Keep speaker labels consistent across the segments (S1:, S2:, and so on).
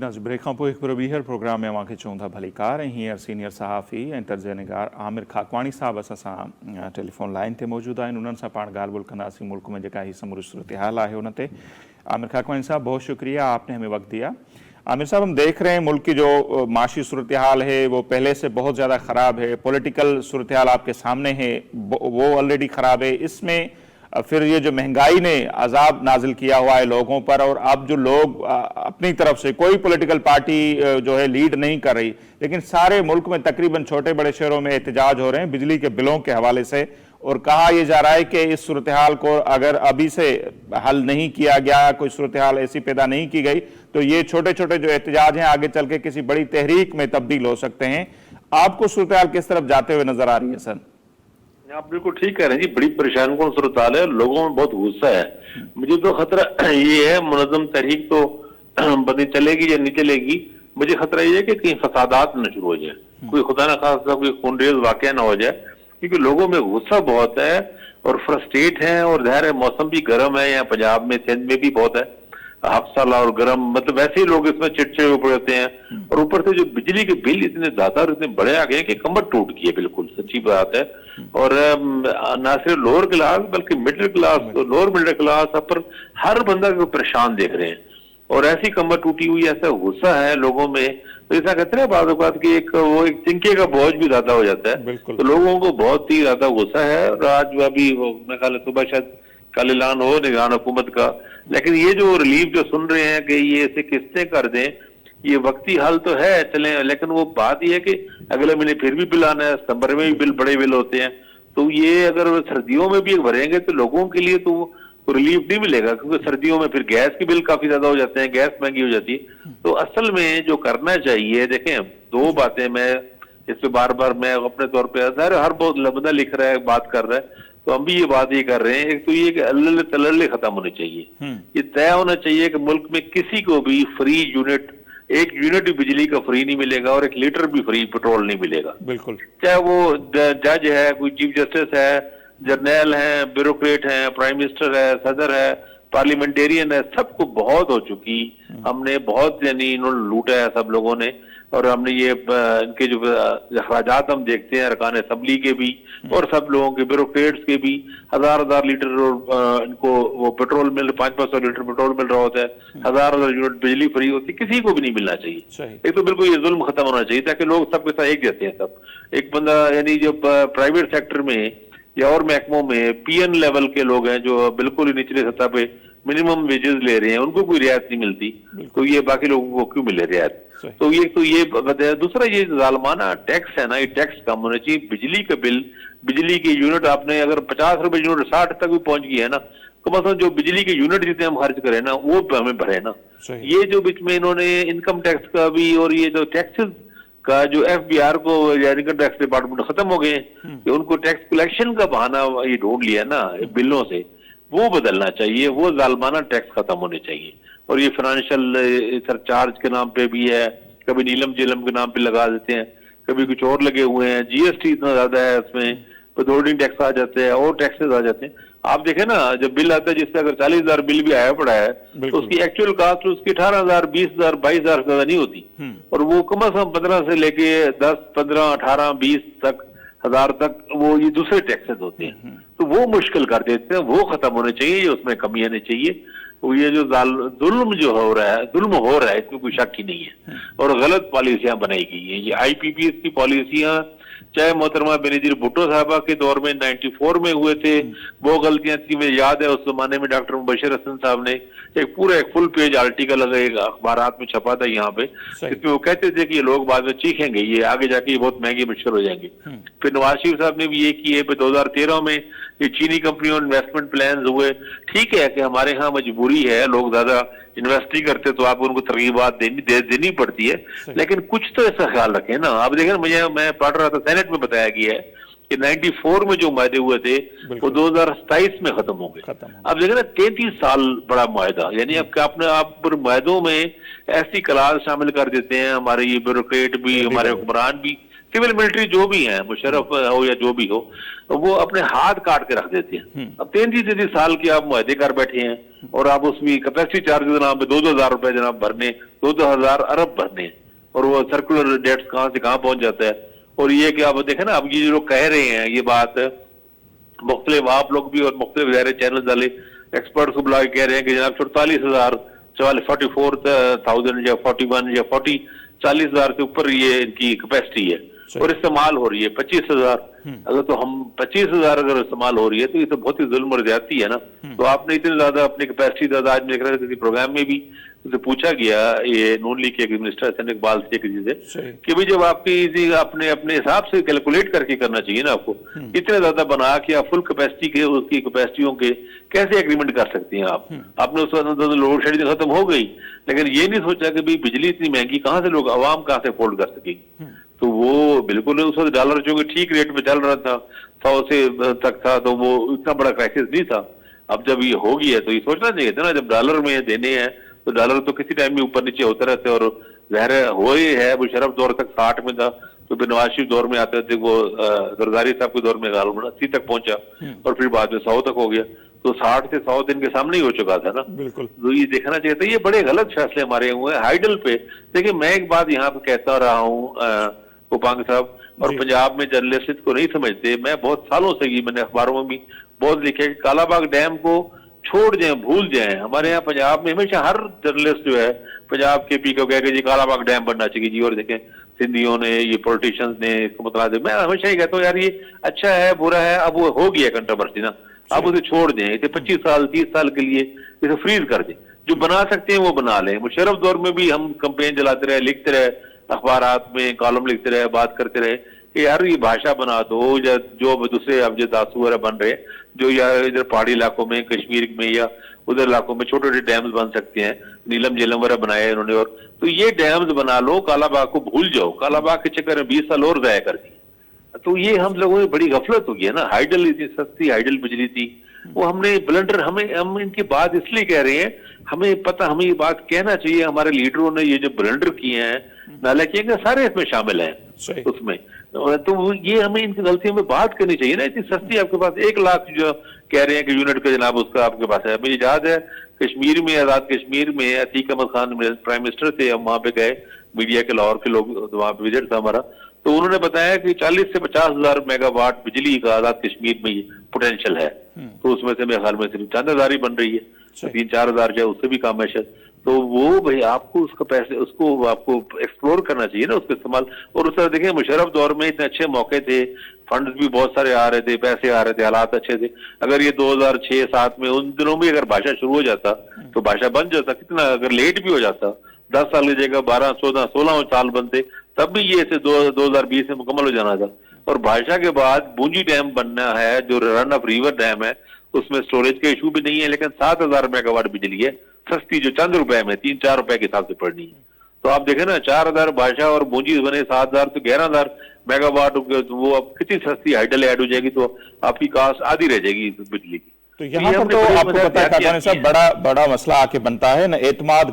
S1: नाज़ break खां पोइ हिकु ॿीहर प्रोग्राम में अव्हांखे चऊं था भली कार ऐं हींअर सीनियर सहाफ़ी ऐं तर्जनिगार आमिर खाकवाणी साहब असां सां टेलीफोन लाइन ते मौजूद आहिनि। उन्हनि सां पाण ॻाल्हि ॿोल कंदासीं मुल्क में जेका ही समूरी सूरत हाल है उन ते। आमिर खाकवाणी साहब बहुत शुक्रिया, आपने हमें वक्त दिया। आमिर साहब, हम देख रहे हैं मुल्क की जो माशी सूरत हाल है वो पहले से बहुत ज़्यादा ख़राब है, पॉलिटिकल सूरत हाल आपके सामने है वो ऑलरेडी ख़राब है, इसमें फिर ये जो महंगाई ने अजाब नाजिल किया हुआ है लोगों पर, और अब जो लोग अपनी तरफ से कोई पॉलिटिकल पार्टी जो है लीड नहीं कर रही, लेकिन सारे मुल्क में तकरीबन छोटे बड़े शहरों में एहतजाज हो रहे हैं बिजली के बिलों के हवाले से, और कहा यह जा रहा है कि इस सूरत हाल को अगर अभी से हल नहीं किया गया, कोई सूरत हाल ऐसी पैदा नहीं की गई, तो ये छोटे छोटे जो एहतजाज हैं आगे चल के किसी बड़ी तहरीक में तब्दील हो सकते हैं। आपको सूरत हाल किस तरफ जाते हुए नजर आ रही है सर?
S2: आप बिल्कुल ठीक कह रहे हैं जी, बड़ी परेशान कौन सूरत हाल है, लोगों में बहुत गुस्सा है। मुझे तो खतरा ये है, मुनज़्ज़म तहरीक तो बनी चलेगी या नहीं चलेगी, मुझे खतरा ये है कि कहीं फसादात न शुरू हो जाए, कोई खुदा न खास्ता कोई खूनरेज वाकया ना हो जाए, क्योंकि लोगों में गुस्सा बहुत है और फ्रस्ट्रेट है। और ज़ाहिर है मौसम भी गर्म है, यहाँ पंजाब में सिंध में भी बहुत है हफ्साला और गर्म, मतलब वैसे ही लोग इसमें चिड़चिड़े हो पड़ते हैं। और ऊपर से जो बिजली के बिल इतने ज्यादा और इतने बड़े आ गए कि कमर टूट गई है, बिल्कुल सच्ची बात है। और ना सिर्फ लोअर क्लास बल्कि middle class, lower middle class पर हर बंदा को परेशान देख रहे हैं, और ऐसी कमर टूटी हुई, ऐसा गुस्सा है लोगों में। तो ऐसा कहते हैं बाद बात की एक चिंके का बोझ भी ज्यादा हो जाता है, तो लोगों को बहुत ही ज्यादा गुस्सा है। और आज अभी मैं ख्याल सुबह शायद कल ऐलान हो निगरान हुकूमत का, लेकिन ये जो रिलीफ जो सुन रहे हैं कि ये ऐसे किस्तें कर दें, ये वक्ती हल तो है चले, लेकिन वो बात ये है कि अगले महीने फिर भी बिल आना है, सितंबर में भी बिल बड़े बिल होते हैं, तो ये अगर सर्दियों में भी भरेंगे तो लोगों के लिए तो रिलीफ नहीं मिलेगा, क्योंकि सर्दियों में फिर गैस के बिल काफी ज्यादा हो जाते हैं, गैस महंगी हो जाती है। तो असल में जो करना चाहिए, देखें दो बातें मैं इस पे बार बार मैं अपने तौर पर हर बहुत बंदा लिख रहा है, बात कर रहा है, तो हम भी ये बात ये कर रहे हैं। एक तो ये कि अल्ले तल्ले खत्म होने चाहिए, ये तय होना चाहिए कि मुल्क में किसी को भी फ्री यूनिट, एक यूनिट बिजली का फ्री नहीं मिलेगा और 1 लीटर भी फ्री पेट्रोल नहीं मिलेगा, बिल्कुल, चाहे वो जज है, कोई चीफ जस्टिस है, जर्नल है, ब्यूरोक्रेट है, प्राइम मिनिस्टर है, सदर है, पार्लियामेंटेरियन है, सबको बहुत हो चुकी। हमने बहुत यानी इन्होंने लूटा है सब लोगों ने, और हमने ये इनके जो अखराजात हम देखते हैं अरकान असम्बली के भी और सब लोगों के, ब्यूरोक्रेट्स के भी, हजार लीटर और इनको वो पेट्रोल मिल 500 लीटर पेट्रोल मिल रहा होता है, हजार यूनिट बिजली फ्री होती है, किसी को भी नहीं मिलना चाहिए। एक तो बिल्कुल ये जुल्म खत्म होना चाहिए ताकि लोग सबके साथ एक जैसे हैं सब। एक बंदा यानी जो प्राइवेट सेक्टर में या और महकमों में पीएन लेवल के लोग हैं जो बिल्कुल निचले सतह पे मिनिमम वेजेस ले रहे हैं, उनको कोई रियायत नहीं मिलती, तो ये बाकी लोगों को क्यों मिले रियायत? तो ये बताया। दूसरा ये जालमाना टैक्स है ना, ये टैक्स कम होना चाहिए। बिजली का बिल, बिजली की यूनिट आपने अगर 50 रुपए यूनिट 60 तक भी पहुंच गई है ना, तो मतलब जो बिजली के यूनिट जितने हम खर्च करें ना वो हमें भरे ना। ये जो बीच में इन्होंने इनकम टैक्स का भी और ये जो टैक्सेस का जो एफबीआर को इनकम टैक्स डिपार्टमेंट खत्म हो गए, उनको टैक्स कलेक्शन का बहाना ये ढूंढ लिया ना बिलों से, वो बदलना चाहिए, वो जालमाना टैक्स खत्म होने चाहिए। और ये फाइनेंशियल सरचार्ज के नाम पे भी है, कभी नीलम झीलम के नाम पे लगा देते हैं, कभी कुछ और लगे हुए हैं, जीएसटी इतना ज्यादा है उसमें, विथहोल्डिंग टैक्स आ जाते हैं और टैक्सेस आ जाते हैं। आप देखें ना, जब बिल आता है जिससे अगर 40,000 बिल भी आया पड़ा है तो उसकी एक्चुअल कास्ट उसकी 18,000, 20,000, 22,000 से ज्यादा नहीं होती, और वो कम से कम 15 से लेके 10, 15, 18, 20 तक हजार तक वो ये दूसरे टैक्सेस होते हैं, तो वो मुश्किल कर देते हैं, वो खत्म होने चाहिए, उसमें कमी आनी चाहिए। तो ये जो जुल्म जो हो रहा है, जुल्म हो रहा है, इसमें कोई शक ही नहीं है, और गलत पॉलिसियां बनाई गई हैं। ये आईपीपीएस की पॉलिसियां चाहे मोहतरमा बेनजीर भुट्टो साहबा के दौर में 94 में हुए थे, वो गलतियां थी, मुझे याद है उस जमाने में डॉक्टर मुबशिर हसन साहब ने एक फुल पेज आर्टिकल अखबारात में छपा था यहाँ पे, इसमें वो कहते थे कि ये लोग बाद में चीखेंगे, ये आगे जाके ये बहुत महंगे मुश्किल हो जाएंगे। फिर नवाज शरीफ साहब ने भी ये किए, 2013 में ये चीनी कंपनियों इन्वेस्टमेंट प्लान हुए। ठीक है कि हमारे यहाँ मजबूरी है, लोग ज्यादा इन्वेस्ट नहीं करते तो आपको उनको तरगीबात देनी पड़ती है, लेकिन कुछ तो ऐसा ख्याल रखें ना। आप देखें, मैं पढ़ रहा था, सेनेट में बताया गया है कि 94 में जो मुआहदे हुए थे वो 2027 में खत्म हो गए। अब देखें ना, 33 साल बड़ा मुआहदा, यानी अब आपने आप मुआहदों में ऐसी क्लास शामिल कर देते हैं, हमारे ये ब्यूरोक्रेट भी, हमारे हुक्मरान भी सिविल मिलिट्री जो भी है, मुशर्रफ हो या जो भी हो, वो अपने हाथ काट के रख देते हैं। अब 33 साल के आप मुआहदे कर बैठे हैं और आप उसमें कैपेसिटी चार्ज जनाब 2,000 रुपए जनाब भरने, 2,000 अरब भरने, और वो सर्कुलर डेट्स कहां से कहां पहुंच जाता है। और ये कि आप देखें ना, अब ये जो लोग कह रहे हैं ये बात, मुख्तलिफ आप लोग भी और मुख्तलिफ ज़ाहिर चैनल वाले एक्सपर्ट को बुला के कह रहे हैं कि जनाब 44,000 44,000 या 41 या 40,000 से ऊपर ये इनकी कैपेसिटी है और इस्तेमाल हो रही है 25,000। अगर तो हम 25,000 अगर इस्तेमाल हो रही है तो ये तो बहुत ही जुल्म और ज्यादती है ना। तो आपने इतनी ज्यादा अपनी कैपेसिटी ज्यादा, आज मैं देख रहा था किसी प्रोग्राम में भी उसे पूछा गया, ये नून लीग के एक मिनिस्टर हसन इकबाल से किसी से, कि भाई जब आपकी अपने अपने हिसाब से कैलकुलेट करके करना चाहिए ना आपको, इतने ज्यादा बना के आप फुल कैपेसिटी के उसकी कैपेसिटियों के कैसे एग्रीमेंट कर सकती हैं आप। आपने उस वक्त लोड शेडिंग खत्म हो गई, लेकिन ये नहीं सोचा कि भाई बिजली इतनी महंगी कहाँ से लोग आवाम कहाँ से अफोर्ड कर सकेगी। तो वो बिल्कुल उस वक्त डॉलर जो कि ठीक रेट पे चल रहा था 100 से तक था, तो वो इतना बड़ा क्राइसिस नहीं था। अब जब ये हो गया तो ये सोचना चाहिए था ना, जब डॉलर में देने हैं तो डॉलर तो किसी टाइम में ऊपर नीचे होते रहते, और ज़ाहिर हो ही है मुशर्रफ दौर तक 60 में था, तो फिर नवाज शरीफ दौर में आते थे, वो जरदारी साहब के दौर में 80 तक पहुंचा और फिर बाद में 100 तक हो गया, तो 60 से 100 दिन के सामने ही हो चुका था ना। बिल्कुल, तो ये देखना चाहिए था। ये बड़े गलत फैसले हमारे हुए हैं हाइडल पे। देखिए मैं एक बात यहाँ पे कहता रहा हूँ उपांग साहब, और पंजाब में जर्नलिस्ट को नहीं समझते, मैं बहुत सालों से ये मैंने अखबारों में भी बहुत लिखा है कि कालाबाग डैम को छोड़ जाएं, भूल जाएं। हमारे यहाँ पंजाब में हमेशा हर जर्नलिस्ट जो है पंजाब के पी को कह के जी कालाबाग डैम बनना चाहिए जी, और देखें सिंधियों ने, ये पॉलिटिशियंस ने इसको मतलब, मैं हमेशा ही कहता हूँ यार ये अच्छा है बुरा है, अब वो हो गया कंट्रोवर्सी ना, अब उसे छोड़ दें, इसे 25 साल 30 साल के लिए इसे फ्रीज कर दें, जो बना सकते हैं वो बना लें। मुशर्रफ दौर में भी हम कैंपेन चलाते रहे, लिखते रहे, अखबारात में कॉलम लिखते रहे, बात करते रहे कि यार ये भाषा बना दो, या जो दूसरे अब जो दासू वगैरह बन रहे जो या इधर पहाड़ी इलाकों में, कश्मीर में या उधर इलाकों में छोटे छोटे डैम्स बन सकते हैं, नीलम झेलम वगैरह बनाए उन्होंने, और तो ये डैम्स बना लो, कालाबाग को भूल जाओ। कालाबाग के चक्कर में 20 साल और जाया कर दिए, तो ये हम लोगों की बड़ी गफलत हो गई है ना। हाइडल इतनी सस्ती हाइडल बिजली थी, वो हमने ब्लंडर, हम इनकी बात इसलिए कह रहे हैं, हमें पता, हमें ये बात कहना चाहिए, हमारे लीडरों ने ये जो ब्लंडर किए हैं, नालायकी सारे इसमें शामिल हैं उसमें, तो ये हमें इनकी गलतियों में बात करनी चाहिए ना। इतनी सस्ती आपके पास 1 लाख जो कह रहे हैं कि यूनिट का जनाब उसका आपके पास है। मुझे याद है कश्मीर में, आजाद कश्मीर में अतीक अहमद खान प्राइम मिनिस्टर थे, हम वहां पे गए, मीडिया के लाहौर के लोग वहां पे विजिट था हमारा, तो उन्होंने बताया कि 40 से 50,000 मेगावाट बिजली का आजाद कश्मीर में पोटेंशियल है। तो उसमें से मेरे ख्याल में सिर्फ 4,000 ही बन रही है, 3-4,000 जो उससे भी कम है शायद। तो वो भाई आपको उसका पैसे, उसको आपको एक्सप्लोर करना चाहिए ना, उसका इस्तेमाल। और उस तरह देखें मुशर्रफ दौर में इतने अच्छे मौके थे, फंड्स भी बहुत सारे आ रहे थे, पैसे आ रहे थे, हालात अच्छे थे। अगर ये 2006-7 में उन दिनों में अगर भाषा शुरू हो जाता तो भाषा बन जाता, कितना अगर लेट भी हो जाता, 10 साल की जगह 12, 14, 16 साल बनते, तब भी ये ऐसे 2020 में मुकम्मल हो जाना था। और भाषा के बाद बूंजी डैम बनना है, जो रन ऑफ रिवर डैम है, उसमें स्टोरेज का इशू भी नहीं है, लेकिन 7,000 मेगावाट बिजली है सस्ती, जो चंद रुपए में 3-4 रुपए के हिसाब से पड़नी है। तो आप देखें ना, 4,000 भाषा और बूंजी बने 7,000, तो 11,000 मेगावाट, वो अब कितनी सस्ती हाइडल ऐड हो जाएगी, तो आपकी कास्ट आधी रह जाएगी बिजली की।
S1: तो यहाँ पर तो आपको पता है खातून साहब, बड़ा मसला आके बनता है ना एतमाद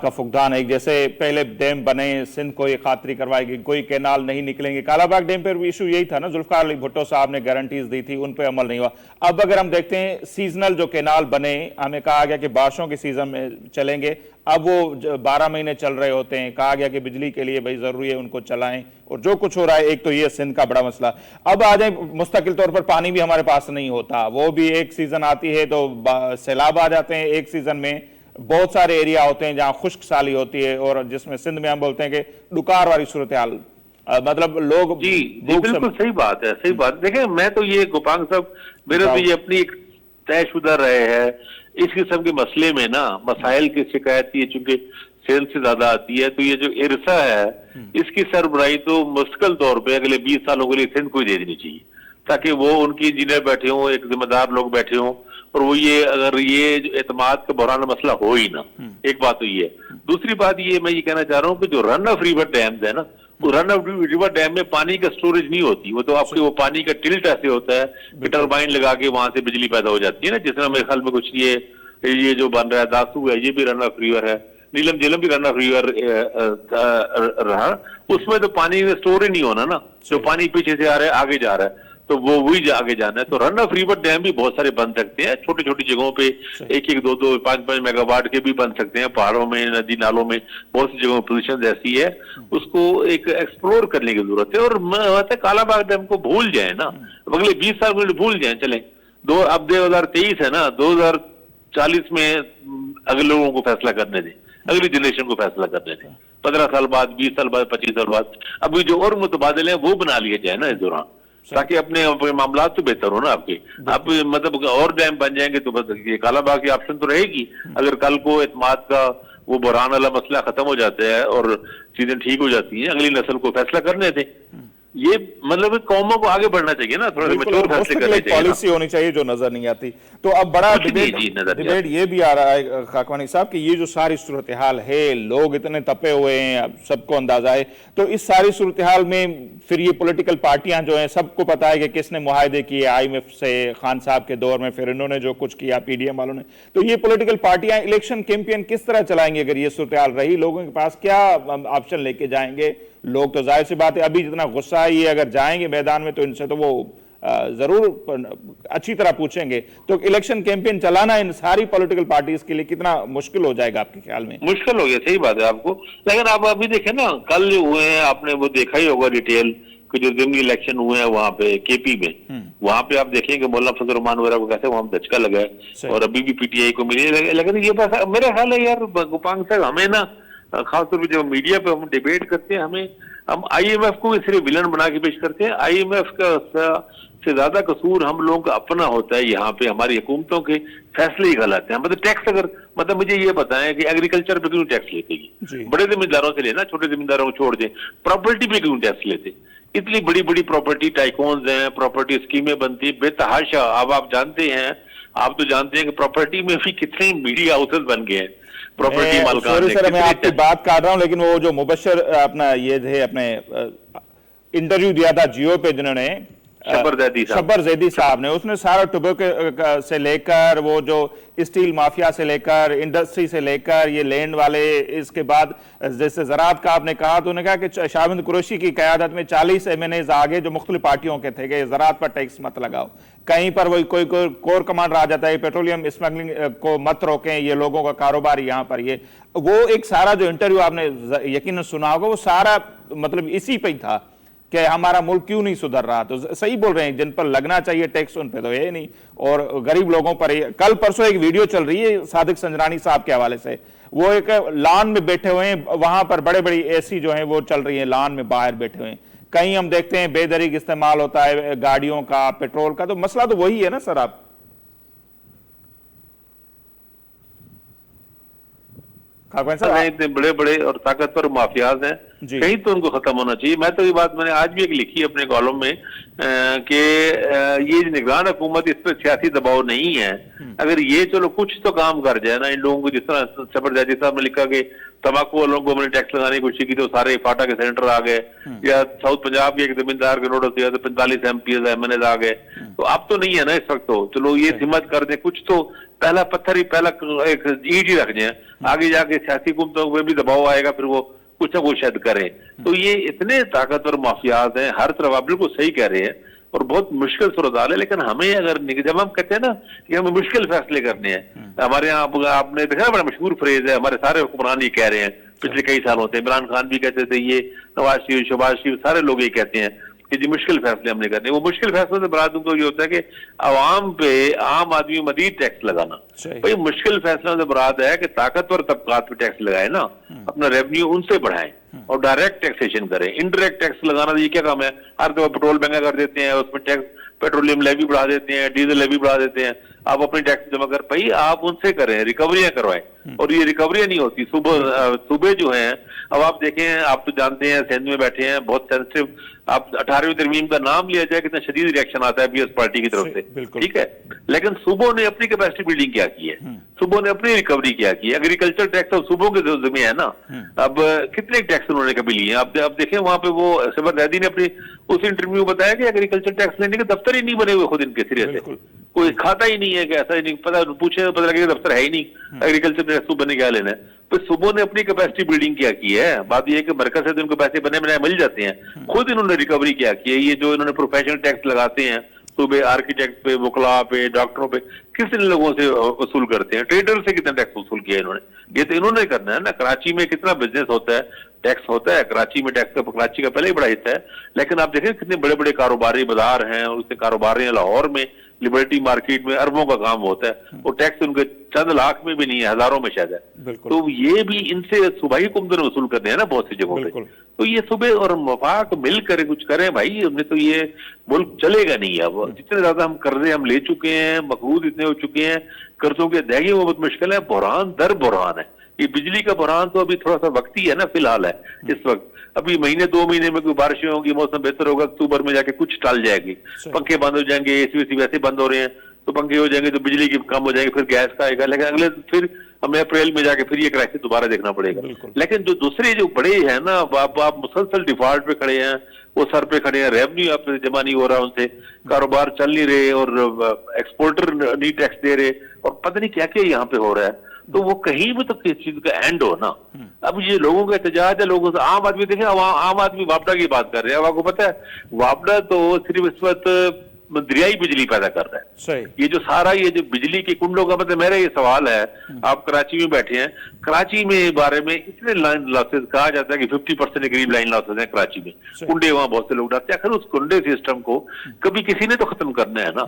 S1: का फुकदान है। जैसे पहले डैम बने, सिंध को ये खातरी करवाएगी, कोई कैनाल नहीं निकलेंगे। कालाबाग डैम पर भी इशू यही था ना, जुल्फिकार अली भुट्टो साहब ने गारंटीज दी थी, उन पर अमल नहीं हुआ। अब अगर हम देखते हैं सीजनल जो कैनाल बने, हमें कहा गया कि बारिशों के सीजन में चलेंगे, अब वो 12 महीने चल रहे होते हैं। कहा गया कि बिजली के लिए भाई जरूरी है उनको चलाएं, और जो कुछ हो रहा है, एक तो ये सिंध का बड़ा मसला। अब आ जाए मुस्तकिल तौर पर पानी भी हमारे पास नहीं होता, वो भी एक सीजन आती है तो सैलाब आ जाते हैं, एक सीजन में बहुत सारे एरिया होते हैं जहां खुश्क साली होती है, और जिसमें सिंध में हम बोलते हैं कि डुकार वाली सूरत हाल, मतलब लोग।
S2: जी बिल्कुल सही बात है, सही बात। देखें मैं तो ये गोपांग साहब, मेरे तो ये अपनी एक तयशुदा रहे है, इस किस्म के मसले में ना मसाइल की शिकायत ये चूंकि सिंध से ज्यादा आती है, तो ये जो इरसा है इसकी सरबराही तो मुस्तकिल तौर पे अगले 20 सालों के लिए सिंध को ही दे देनी चाहिए, ताकि वो उनकी इंजीनियर बैठे हों, एक जिम्मेदार लोग बैठे हों, और वो ये अगर ये एतमाद का बहरान मसला हो ही ना। एक बात तो ये है। दूसरी बात ये मैं ये कहना चाह रहा हूँ कि जो रन ऑफ रिवर डैम्स है ना, वो रन ऑफ रिवर डैम में पानी का स्टोरेज नहीं होती, वो तो आपके वो पानी का टिल्ट ऐसे होता है कि टरबाइन लगा के वहां से बिजली पैदा हो जाती है ना। जिस तरह मेरे ख्याल में कुछ ये जो बन रहा है दासू है, ये भी रन ऑफ रिवर है, नीलम झेलम भी रन ऑफ रिवर रहा, उसमें तो पानी स्टोर ही नहीं होना ना, जो पानी पीछे से आ रहा है आगे जा रहा है तो वो वही आगे जाना है। तो रन ऑफ रिवर डैम भी बहुत सारे बन सकते हैं, छोटी छोटी जगहों पे 1-1, 2-2, 5-5 मेगावाट के भी बन सकते हैं, पहाड़ों में, नदी नालों में, बहुत सी जगहों पोजीशन ऐसी है, उसको एक एक्सप्लोर करने की जरूरत है। और कालाबाग डैम को भूल जाए ना, अगले 20 साल में भूल जाए, चले अब 2023 है ना, 2040 में अगले लोगों को फैसला करने दें, अगली जनरेशन को फैसला करने दें, 15 साल बाद, 20 साल बाद, 25 साल बाद, अभी जो और मुतबादले हैं वो बना लिए जाए ना इस दौरान, ताकि अपने मामला तो बेहतर हो ना आपके। आप मतलब और डैम बन जाएंगे तो बस ये कालाबाग की ऑप्शन तो रहेगी। अगर कल को एतमाद का वो बुरहान वाला मसला खत्म हो जाता है और चीजें ठीक हो जाती हैं, अगली नस्ल को फैसला करने दें। ये मतलब कौमों को आगे बढ़ना चाहिए ना, थोड़ा मैच्योर फैसले करने चाहिए,
S1: पॉलिसी होनी चाहिए जो नजर नहीं आती। तो अब बड़ा डिबेट ये भी आ रहा है खाकवानी साहब कि ये जो सारी सूरत हाल है, लोग इतने तपे हुए हैं, अब सबको अंदाजा है, तो इस सारी सूरत हाल में फिर ये पॉलिटिकल पार्टियां जो हैं, सबको पता है कि किसने मुआहदे किए IMF से खान साहब के दौर में, फिर इन्होंने जो कुछ किया PDM वालों ने, तो ये पॉलिटिकल पार्टियां इलेक्शन कैंपेन किस तरह चलाएंगे अगर ये सूरत हाल रही? लोगों के पास क्या ऑप्शन लेके जाएंगे? लोग तो जाहिर सी बात है अभी जितना गुस्सा है, ये अगर जाएंगे मैदान में तो इनसे तो वो जरूर अच्छी तरह पूछेंगे। तो इलेक्शन कैंपेन चलाना इन सारी पॉलिटिकल पार्टीज के लिए कितना मुश्किल हो जाएगा आपके ख्याल में?
S2: मुश्किल हो गया, सही बात है आपको। लेकिन आप अभी देखें ना, कल जो हुए हैं आपने वो देखा ही होगा डिटेल कि जो जिमनी इलेक्शन हुए हैं वहां पे KP में, वहां पे आप देखेंगे मौलाना फजल रहमान वगैरह को कैसे वहां धचका लगा है और अभी भी PTI को मिले। लेकिन ये बस मेरा ख्याल है यार गोपांग साहब, हमें ना खासतौर पर जब मीडिया पे हम डिबेट करते हैं, हम IMF को सिर्फ विलन बना के पेश करते हैं। IMF का से ज्यादा कसूर हम लोगों का अपना होता है। यहाँ पे हमारी हुकूमतों के फैसले ही गलत हैं। मतलब टैक्स, अगर मतलब मुझे ये बताएं कि एग्रीकल्चर पे क्यों टैक्स लेते हैं? बड़े जमींदारों से लेना, छोटे जमींदारों को छोड़ दें। प्रॉपर्टी पे क्यों टैक्स लेते? इतनी बड़ी बड़ी प्रॉपर्टी टाइकॉन्स हैं, प्रॉपर्टी स्कीमें बनती बेतहाशा। अब आप जानते हैं, आप तो जानते हैं कि प्रॉपर्टी में भी कितने मीडिया हाउसेस बन गए हैं, प्रॉपर्टी मालकान।
S1: सर मैं आपकी बात कर रहा हूं, लेकिन वो जो मुबशर अपना ये थे, अपने इंटरव्यू दिया था जियो पे जिन्होंने, शब्बर जैदी साहब ने, उसने सारा टोबैको से लेकर वो जो स्टील माफिया से लेकर इंडस्ट्री से लेकर ये लैंड वाले, इसके बाद जैसे ज़राअत का आपने कहा तो उन्होंने कहा कि शाहिद कुरैशी की क़यादत में 40 MNAs आगे जो मुख्तलिफ पार्टियों के थे कि ज़राअत पर टैक्स मत लगाओ, कहीं पर वही कोई कोर कमांड आ जाता है, पेट्रोलियम स्मगलिंग को मत रोकें, ये लोगों का कारोबार यहाँ पर। ये वो एक सारा जो इंटरव्यू आपने यकीनन सुना होगा, वो सारा मतलब इसी पे ही था कि हमारा मुल्क क्यों नहीं सुधर रहा। तो सही बोल रहे हैं, जिन पर लगना चाहिए टैक्स उन पे तो ये नहीं, और गरीब लोगों पर। कल परसों एक वीडियो चल रही है सादिक संजरानी साहब के हवाले से, वो एक लान में बैठे हुए हैं, वहां पर बड़े बड़ी AC जो है वो चल रही है, लान में बाहर बैठे हुए हैं। कहीं हम देखते हैं बेदरीक इस्तेमाल होता है गाड़ियों का, पेट्रोल का। तो मसला तो वही है ना सर। आप
S2: इतने बड़े बड़े और ताकतवर माफियाज हैं, कहीं तो उनको खत्म होना चाहिए। मैं तो ये बात मैंने आज भी एक लिखी अपने कॉलम में कि ये निगरान हुकूमत, इस पर सियासी दबाव नहीं है। अगर ये चलो कुछ तो काम कर जाए ना इन लोगों को, जिस तरह शब्बर जैदी साहब ने लिखा कि तंबाकू वालों को हमने टैक्स लगाने की कोशिश की तो सारे फाटा के सेंटर आ गए, या साउथ पंजाब के एक जमींदार के नोटिस दिया तो 45 MPs MNAs आ गए। तो अब तो नहीं है ना इस वक्त, तो चलो ये हिम्मत कर दें, कुछ तो पहला पत्थर ही, पहला एक ईंट ही रख जाए, आगे जाके सियासी हुकूमतों में भी दबाव आएगा, फिर वो कुछ ना कुछ शायद करें। तो ये इतने ताकतवर माफियाज हैं हर तरफ, आप बिल्कुल सही कह रहे हैं, और बहुत मुश्किल सूरत हाल है। लेकिन हमें अगर जब हम कहते हैं ना कि हमें मुश्किल फैसले करने हैं, हमारे यहाँ आपने देखा बड़ा मशहूर फ्रेज है, हमारे सारे हुक्मरान ये कह रहे हैं पिछले कई सालों से, इमरान खान भी कहते थे, ये नवाज शरीफ, शहबाज शरीफ, सारे लोग ये कहते हैं कि जी मुश्किल फैसले हमने करने। वो मुश्किल फैसलों से बरात उनको ये होता है कि आवाम पे, आम आदमी मजीद टैक्स लगाना। भाई मुश्किल फैसलों से बरात है कि ताकतवर तबकात पे टैक्स लगाए ना, अपना रेवेन्यू उनसे बढ़ाएं और डायरेक्ट टैक्सेशन करें। इनडायरेक्ट टैक्स लगाना ये क्या काम है? हर दफा पेट्रोल महंगा कर देते हैं, उसमें टैक्स, पेट्रोलियम लेवी बढ़ा देते हैं, डीजल लेवी बढ़ा देते हैं, आप अपनी टैक्स जमा कर, भाई आप उनसे करें, रिकवरियां करवाएं। और ये रिकवरियां नहीं होती। सुबह जो है, अब आप देखें, आप तो जानते हैं सिंध में बैठे हैं, बहुत सेंसिटिव, आप 18वीं तरमीम का नाम लिया जाए कितना शदीद रिएक्शन आता है PS पार्टी की तरफ से, ठीक है। लेकिन सूबों ने अपनी कैपेसिटी बिल्डिंग क्या की है, सूबों ने अपनी रिकवरी क्या की है। एग्रीकल्चर टैक्स अब सूबों के जिम्मे है ना। अब कितने टैक्स उन्होंने कभी लिए? अब देखें वहां पे वो शहबाज जैदी ने अपनी उस इंटरव्यू में बताया कि एग्रीकल्चर टैक्स लेने के दफ्तर ही नहीं बने हुए खुद इनके सिरे से, कोई खाता ही नहीं है कि ऐसा ही नहीं पता, पूछे तो पता लगे दफ्तर है ही नहीं, एग्रीकल्चर टैक्स बनने क्या लेना है। तो सूबों ने अपनी कैपेसिटी बिल्डिंग क्या की है। बात यह है कि मरकज से तो उनको पैसे बने बनाए मिल जाते हैं, खुद इन्होंने रिकवरी क्या की है। ये जो इन्होंने प्रोफेशनल टैक्स लगाते हैं सूबे, आर्किटेक्ट पे, वकला पे, डॉक्टरों पे, किस लोगों से वसूल करते हैं? ट्रेडर से कितना टैक्स वसूल किया इन्होंने? ये तो इन्होंने करना है ना। कराची में कितना बिजनेस होता है, टैक्स होता है कराची में, टैक्स का कराची का पहले ही बड़ा हिस्सा है। लेकिन आप देखें कितने बड़े बड़े कारोबारी बाजार हैं, और उससे कारोबारी हैं लाहौर में, लिबर्टी मार्केट में अरबों का काम होता है, और टैक्स उनके चंद लाख में भी नहीं है, हजारों में शायद है। तो ये भी इनसे सूबाई हुकूमतों ने वसूल करते हैं ना बहुत सी जगहों पे। तो ये सूबे और वफाक मिलकर कुछ करें भाई, हमने तो ये मुल्क चलेगा नहीं। अब जितने ज्यादा हम कर्जे हम ले चुके हैं, मकरूज इतने हो चुके हैं, कर्जों की अदायगी में बहुत मुश्किल है, बुरहान दर बुरहान है। ये बिजली का बुरहान तो अभी थोड़ा सा वक्ती है ना, फिलहाल है इस वक्त। अभी महीने 2 महीने में कोई बारिशें होंगी, मौसम बेहतर होगा, अक्टूबर में जाके कुछ टाल जाएगी, पंखे बंद हो जाएंगे, एसी वैसे बंद हो रहे हैं, तो पंखे हो जाएंगे तो बिजली की कम हो जाएगी, फिर गैस का आएगा। लेकिन अगले फिर हमें अप्रैल में जाके फिर ये क्राइसिस दोबारा देखना पड़ेगा। लेकिन जो दूसरे जो बड़े हैं ना, आप मुसलसल डिफॉल्ट पे खड़े हैं, वो सर पे खड़े हैं, रेवेन्यू आप जमा नहीं हो रहा उनसे, कारोबार चल नहीं रहे, और एक्सपोर्टर नहीं टैक्स दे रहे, और पता नहीं क्या क्या यहाँ पे हो रहा है। तो वो कहीं भी तो किस चीज का एंड हो ना। अब ये लोगों का एहतजाज है, लोगों से आम आदमी देखें, आम आदमी वापडा की बात कर रहे हैं। अब आपको पता है वापडा तो सिर्फ इस वक्त दरियाई बिजली पैदा कर रहा है।
S1: सही।
S2: ये जो सारा ये जो बिजली के कुंडों का, मतलब मेरा ये सवाल है, आप कराची में बैठे हैं, कराची में बारे में इतने लाइन लॉसेस कहा जाता है कि 50% के करीब लाइन लॉसेस हैं कराची में, कुंडे वहां बहुत से लोग डालते हैं। आखिर उस कुंडे सिस्टम को कभी किसी ने तो खत्म करना है ना।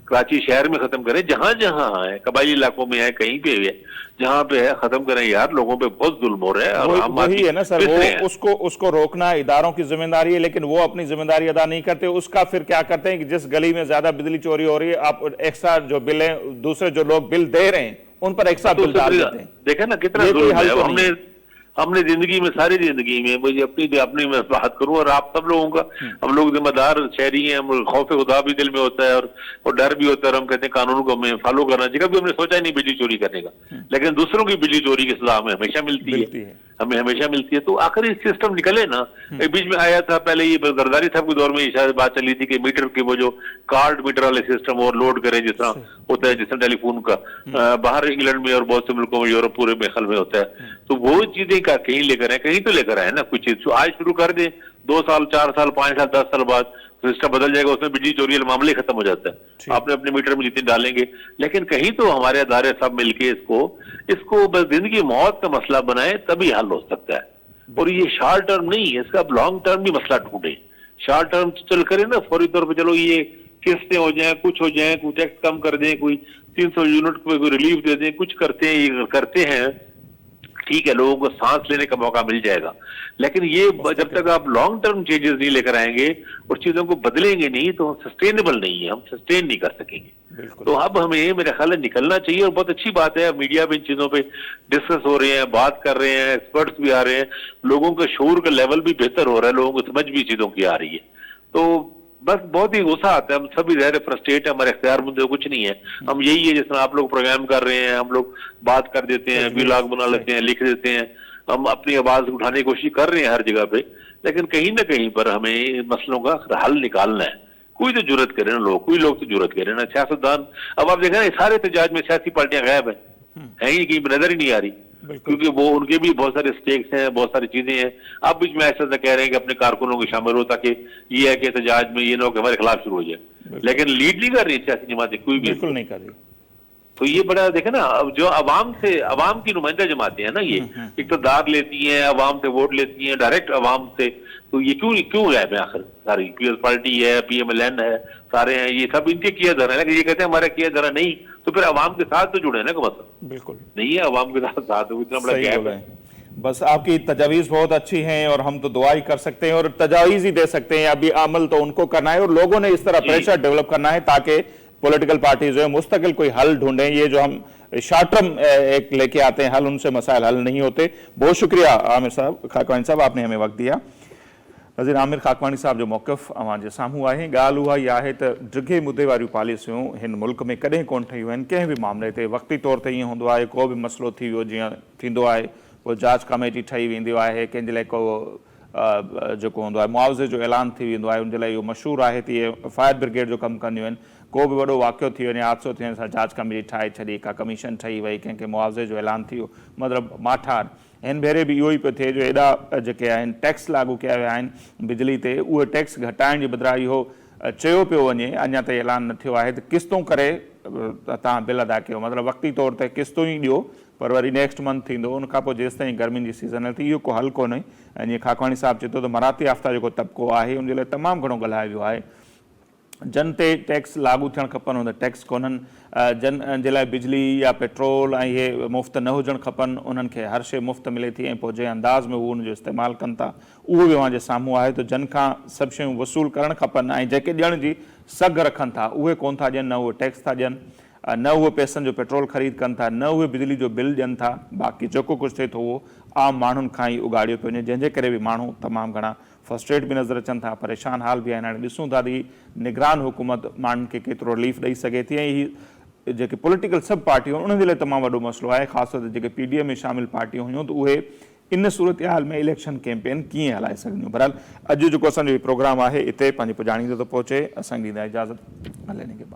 S2: कराची शहर में खत्म करें, जहां जहां है, कबायली इलाकों में है, कहीं पे है, जहां पे है खत्म करें यार। लोगों पे बहुत जुल्म हो रहा है, और
S1: वही है ना सर, वो उसको रोकना इदारों की जिम्मेदारी है, लेकिन वो अपनी जिम्मेदारी अदा नहीं करते। उसका फिर क्या करते हैं कि जिस गली में ज्यादा बिजली चोरी हो रही है, आप एक्स्ट्रा जो बिल है, दूसरे जो लोग बिल दे रहे हैं उन पर एक्स्ट्रा बिल डाल देते हैं।
S2: देखे ना कितना जुल्म है। हमने जिंदगी में, सारी जिंदगी में, मुझे अपनी मैं बात करूं, और आप सब लोगों का, हम लोग जिम्मेदार शहरी हैं, हम खौफ खुदा भी दिल में होता है, और डर भी होता है, और हम कहते हैं कानून को हमें फॉलो करना चाहिए। कभी हमने सोचा ही नहीं बिजली चोरी करने का, लेकिन दूसरों की बिजली चोरी की सजा हमें हमेशा मिलती है, हमें हमेशा मिलती है। तो आखिर इस सिस्टम निकले ना। एक बीच में आया था पहले, ये जरदारी साहब के दौर में शायद बात चली थी कि मीटर के वो जो कार्ड मीटर वाले सिस्टम और लोड करें, जिस तरह होता है, जिस तरह टेलीफोन का बाहर इंग्लैंड में और बहुत से मुल्कों में, यूरोप पूरे में खल में होता है। तो वो चीजें का कहीं लेकर आए, कहीं तो लेकर आए ना कुछ चीज। आज शुरू कर दें, 2 साल 4 साल 5 साल 10 साल बाद सिस्टम बदल जाएगा, उसमें बिजली चोरी वाले मामले खत्म हो जाता है। आपने अपने मीटर में जितने डालेंगे, लेकिन कहीं तो हमारे अदारे सब मिलके इसको बस जिंदगी मौत का मसला बनाए, तभी हल हो सकता है। और ये शॉर्ट टर्म नहीं है, इसका लॉन्ग टर्म भी मसला ढूंढे। शॉर्ट टर्म चल करें ना, फौरी तौर पर चलो ये किस्तें हो जाए, कुछ हो जाए, कोई टैक्स कम कर दें, कोई 300 यूनिट को कोई रिलीफ दे दें, कुछ करते हैं, ठीक है, लोगों को सांस लेने का मौका मिल जाएगा। लेकिन ये जब तक आप लॉन्ग टर्म चेंजेस नहीं लेकर आएंगे और चीजों को बदलेंगे नहीं, तो सस्टेनेबल नहीं है, हम सस्टेन नहीं कर सकेंगे। तो अब हमें, मेरे ख्याल है, निकलना चाहिए। और बहुत अच्छी बात है, मीडिया में इन चीजों पे डिस्कस हो रहे हैं, बात कर रहे हैं, एक्सपर्ट्स भी आ रहे हैं, लोगों का शऊर का लेवल भी बेहतर हो रहा है, लोगों को समझ भी चीजों की आ रही है। तो बस बहुत ही गुस्सा आता है, हम सभी ज़ाहिर फ्रस्ट्रेट है, हमारे इख्तियार में कुछ नहीं है। हम यही है, जिस तरह आप लोग प्रोग्राम कर रहे हैं, हम लोग बात कर देते हैं, व्लॉग बना लेते हैं, लिख देते हैं, हम अपनी आवाज उठाने की कोशिश कर रहे हैं हर जगह पे। लेकिन कहीं ना कहीं पर हमें मसलों का हल निकालना है। कोई तो जुर्रत करे ना लोग, कोई लोग तो जुर्रत करे ना, सियासतदान। अब आप देखें सारे एहतजाज में सियासी पार्टियां गायब है ही कहीं नजर ही नहीं आ रही, क्योंकि वो उनके भी बहुत सारे स्टेक्स हैं, बहुत सारी चीजें हैं। आप बीच में ऐसा कह रहे हैं कि अपने कारकुनों को शामिल हो, ताकि ये है कि एहतजाज में ये ना हो कि हमारे खिलाफ शुरू हो जाए। लेकिन लीड नहीं कर रही सियासी जमातें, कोई भी
S1: बिल्कुल नहीं कर रही।
S2: तो ये बड़ा देखे ना, जो अवाम की नुमाइंदा जमातें हैं ना, ये इक़्तिदार लेती हैं, अवाम से वोट लेती हैं, डायरेक्ट अवाम से। तो ये क्यों गायब है आखिर? सारी पीपल्स पार्टी है, PMLN है, सारे हैं, ये सब इनके किया धरा है। लेकिन ये कहते हैं हमारा किया धरा नहीं, तो फिर अवाम के साथ तो जुड़े ना, मतलब
S1: बिल्कुल
S2: नहीं है अवाम के साथ इतना बड़ा गैप है।
S1: बस आपकी तजावीज़ बहुत अच्छी हैं, और हम तो दुआ ही कर सकते हैं और तजावीज़ ही दे सकते हैं। अभी अमल तो उनको करना है, और लोगों ने इस तरह प्रेशर डेवलप करना है ताकि पॉलिटिकल पार्टीज जो है मुस्तकिल कोई हल ढूंढें। ये जो हम शॉर्ट टर्म एक लेके आते हैं हल, उनसे मसाइल हल नहीं होते। बहुत शुक्रिया आमिर साहब, खाकवानी साहब, आपने हमें वक्त दिया। नज़ीर आमिर खाकवानी साहब जो मौक़िफ़ अवां जे साम्हूं आहे, ॻाल्हि उहा ई आहे त ड्रिघे मुदे वारियूं पॉलिसियूं हिन मुल्क में कॾहिं कोन ठहियूं आहिनि। कंहिं बि मामले ते वक़्ती तौर ते ईअं हूंदो आहे, को बि मसइलो थी वियो, जीअं थींदो आहे पोइ जांच कमेटी ठही वेंदी आहे, कंहिंजे लाइ को जेको हूंदो आहे मुआवज़े जो ऐलान थी वेंदो आहे, उनजे लाइ इहो मशहूरु आहे त इहे फायर ब्रिगेड जो कमु कंदियूं आहिनि। को बि वॾो वाक़ियो थी वञे, हादसो थी वञे, जांच कमेटी ठाहे छॾी, का कमीशन ठही वई, कंहिंखे मुआवज़े जो ऐलान थी वियो, मतिलबु माठार। हिन भेरे बि इहो ई पियो थिए जो एॾा जेके आहिनि टैक्स लागू कया विया आहिनि बिजली ते, उहे टैक्स घटाइण जे बदिरां इहो चयो पियो वञे, अञा ताईं ऐलान न थियो आहे त किस्तूं करे तव्हां बिल अदा कयो, मतिलबु वक़्ती तौर ते किस्तूं ई ॾियो, पर वरी नेक्स्ट मंथ थींदो, उनखां पोइ जेसि ताईं गर्मियुनि जी सीज़न हले थी, इहो को हल कोन्हे। ऐं जीअं खाकवाणी साहिबु चए थो त मराती याफ़्ता जेको तबिको आहे उनजे लाइ तमामु घणो ॻाल्हायो वियो आहे। जन ते टैक्स लागू थियणु खपनि, उन टैक्स कोन्हनि, जन जे लाइ बिजली या पेट्रोल ऐं इहे मुफ़्त न हुजणु खपनि, उन्हनि खे हर शइ मुफ़्त मिले थी ऐं पोइ जंहिं अंदाज़ में उहो उनजो इस्तेमालु कनि था उहो बि जे साम्हूं आहे। त जन खां सभु शयूं वसूल करणु खपनि ऐं जेके ॾियण जी सघ रखनि था उहे कोन था ॾियनि, न उहे टैक्स था ॾियनि, न उहे पैसनि जो पेट्रोल ख़रीद कनि था, न उहे बिजली जो बिल ॾियनि था। बाक़ी जेको कुझु थिए थो उहो आम माण्हुनि खां ई उगाड़ियो पियो वञे, जंहिंजे करे बि माण्हू तमामु घणा फ्रस्ट्रेट बि नज़र अचनि था, परेशान हाल बि आहिनि। हाणे ॾिसूं था त ही निगरान हुकूमत माण्हुनि खे केतिरो रिलीफ ॾेई सघे थी, ऐं ही जेके पॉलिटिकल सभु पार्टियूं आहिनि उन्हनि जे लाइ तमामु वॾो मसइलो आहे, ख़ासि तौर ते जेके PDM में शामिल पार्टियूं हुयूं त उहे इन सूरत हाल में इलेक्शन कैंपेन कीअं हलाए सघंदियूं। बहरहाल अॼु जेको असांजो प्रोग्राम आहे हिते पंहिंजे पुॼाणींदो थो पहुचे, असांखे ॾींदा इजाज़त, हले के बाद।